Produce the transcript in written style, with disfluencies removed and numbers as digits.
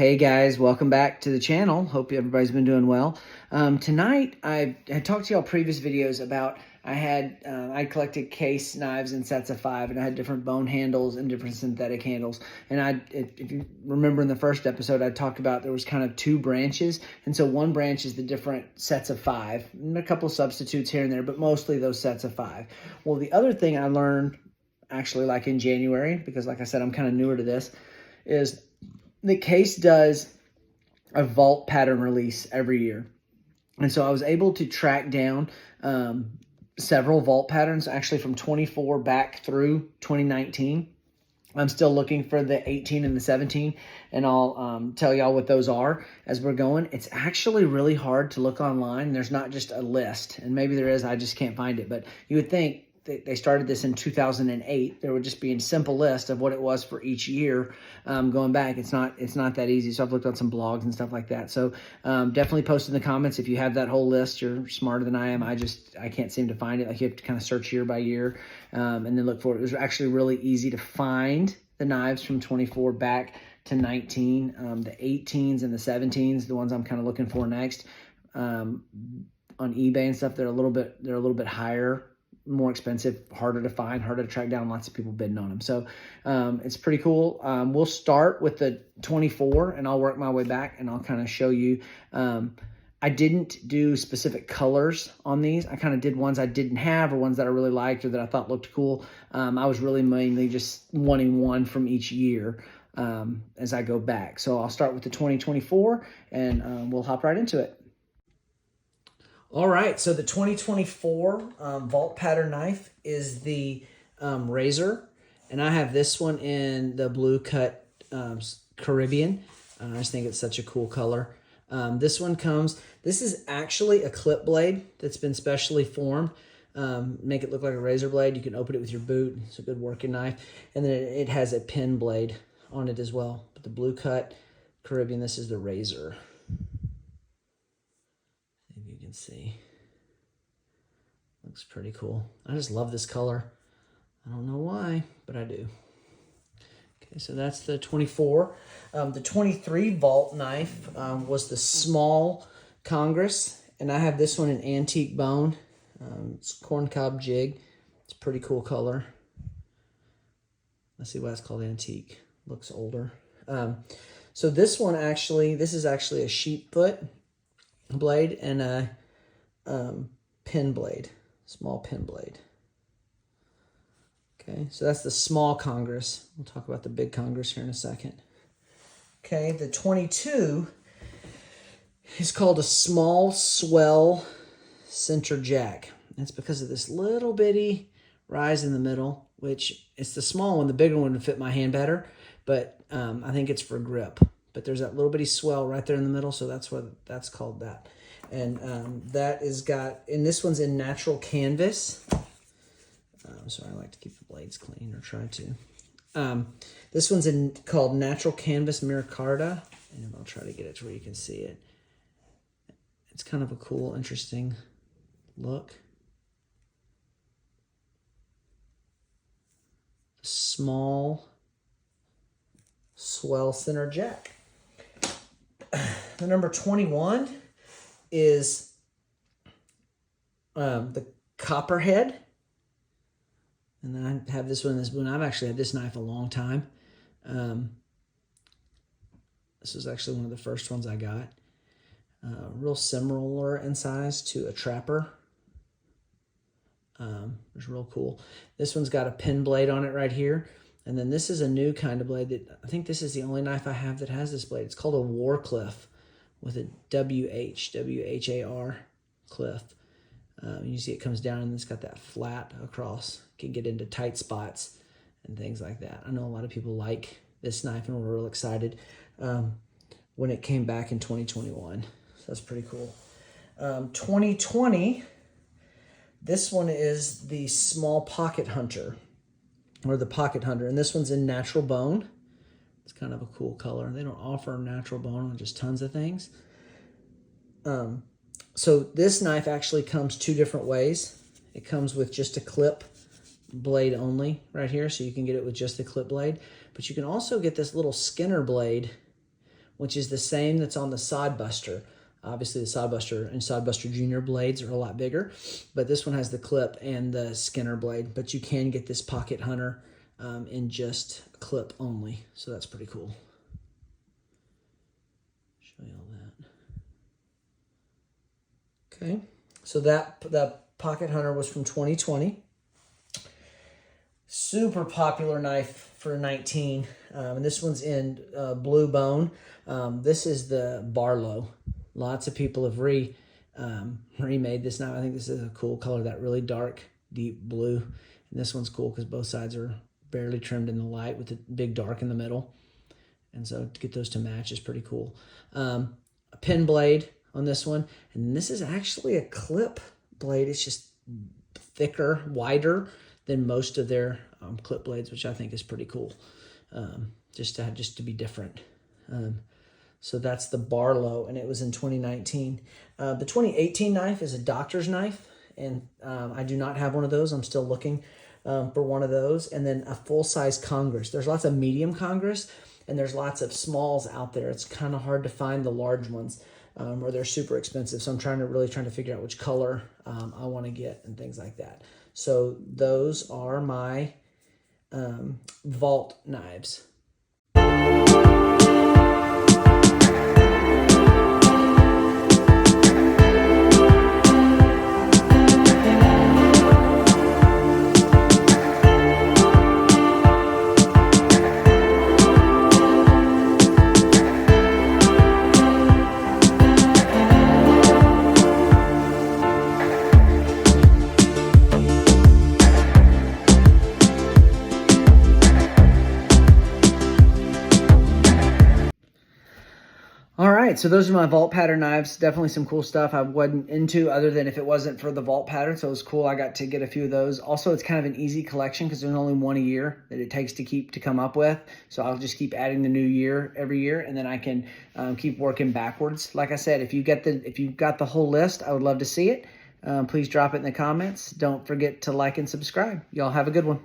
Hey guys, welcome back to the channel. Hope everybody's been doing well. Tonight, I had talked to y'all previous videos about I collected case knives in sets of 5, and I had different bone handles and different synthetic handles. And if you remember in the first episode, I talked about there was kind of 2 branches. And so one branch is the different sets of 5, and a couple substitutes here and there, but mostly those sets of 5. Well, the other thing I learned actually like in January, because like I said, I'm kind of newer to this, is the case does a vault pattern release every year. And so I was able to track down several vault patterns, actually from 24 back through 2019. I'm still looking for the 18 and the 17, and I'll tell y'all what those are as we're going. It's actually really hard to look online. There's not just a list, and maybe there is, I just can't find it. But you would think they started this in 2008. There would just be a simple list of what it was for each year going back. It's not that easy. So I've looked on some blogs and stuff like that. So definitely post in the comments if you have that whole list. You're smarter than I am. I can't seem to find it. Like, you have to kind of search year by year and then look for it. It was actually really easy to find the knives from 24 back to 19. The 18s and the 17s, the ones I'm kind of looking for next. On eBay and stuff, they're a little bit higher, more expensive, harder to find, harder to track down. Lots of people bidding on them. So it's pretty cool. We'll start with the 24 and I'll work my way back and I'll kind of show you. I didn't do specific colors on these. I kind of did ones I didn't have or ones that I really liked or that I thought looked cool. I was really mainly just wanting one from each year as I go back. So I'll start with the 2024 and we'll hop right into it. All right, so the 2024 vault pattern knife is the Razor, and I have this one in the blue cut Caribbean. I just think it's such a cool color. This is actually a clip blade that's been specially formed. Make it look like a razor blade. You can open it with your boot. It's a good working knife. And then it has a pin blade on it as well. But the blue cut Caribbean, this is the Razor. You can see, looks pretty cool. I just love this color. I don't know why, but I do. Okay, so that's the 24. The 23 vault knife was the small Congress, and I have this one in antique bone. It's corncob jig. It's a pretty cool color. Let's see why it's called antique. Looks older. So this is actually a sheep foot blade and a pin blade, small pin blade. Okay, so that's the small Congress. We'll talk about the big Congress here in a second. Okay, the 22 is called a small swell center jack. That's because of this little bitty rise in the middle, which it's the small one. The bigger one would fit my hand better, but I think it's for grip. But there's that little bitty swell right there in the middle, so that's what that's called that. And that is and this one's in natural canvas. Sorry, I like to keep the blades clean, or try to. This one's called natural canvas micarta, and I'll try to get it to where you can see it. It's kind of a cool, interesting look. Small swell center jack. The number 21 is the Copperhead. And then I have this one in this boot. I've actually had this knife a long time. This was actually one of the first ones I got. Real similar in size to a Trapper. It's real cool. This one's got a pin blade on it right here. And then this is a new kind of blade that I think this is the only knife I have that has this blade. It's called a Wharcliffe with a W-H-A-R cliff. You see it comes down and it's got that flat across. Can get into tight spots and things like that. I know a lot of people like this knife and we're real excited when it came back in 2021. So that's pretty cool. 2020, this one is the small pocket hunter, or the pocket hunter, and this one's in natural bone. It's kind of a cool color. They don't offer natural bone on just tons of things. So this knife actually comes 2 different ways. It comes with just a clip blade only right here, so you can get it with just the clip blade. But you can also get this little Skinner blade which is the same that's on the Sodbuster. Obviously, the Sodbuster and Sodbuster Junior blades are a lot bigger, but this one has the clip and the Skinner blade. But you can get this Pocket Hunter in just clip only, so that's pretty cool. Show you all that. Okay, so the Pocket Hunter was from 2020. Super popular knife for 19, and this one's in blue bone. This is the Barlow. Lots of people have remade this knife. I think this is a cool color, that really dark, deep blue. And this one's cool because both sides are barely trimmed in the light with the big dark in the middle. And so to get those to match is pretty cool. A pin blade on this one. And this is actually a clip blade. It's just thicker, wider than most of their clip blades, which I think is pretty cool, just to be different. So that's the Barlow, and it was in 2019. The 2018 knife is a doctor's knife, and I do not have one of those. I'm still looking for one of those. And then a full-size Congress. There's lots of medium Congress, and there's lots of smalls out there. It's kind of hard to find the large ones, or they're super expensive. So I'm really trying to figure out which color I want to get and things like that. So those are my vault knives. All right, so those are my vault pattern knives. Definitely some cool stuff I wasn't into other than if it wasn't for the vault pattern. So it was cool. I got to get a few of those. Also, it's kind of an easy collection because there's only one a year that it takes to come up with. So I'll just keep adding the new year every year, and then I can keep working backwards. Like I said, if you've got the whole list, I would love to see it. Please drop it in the comments. Don't forget to like and subscribe. Y'all have a good one.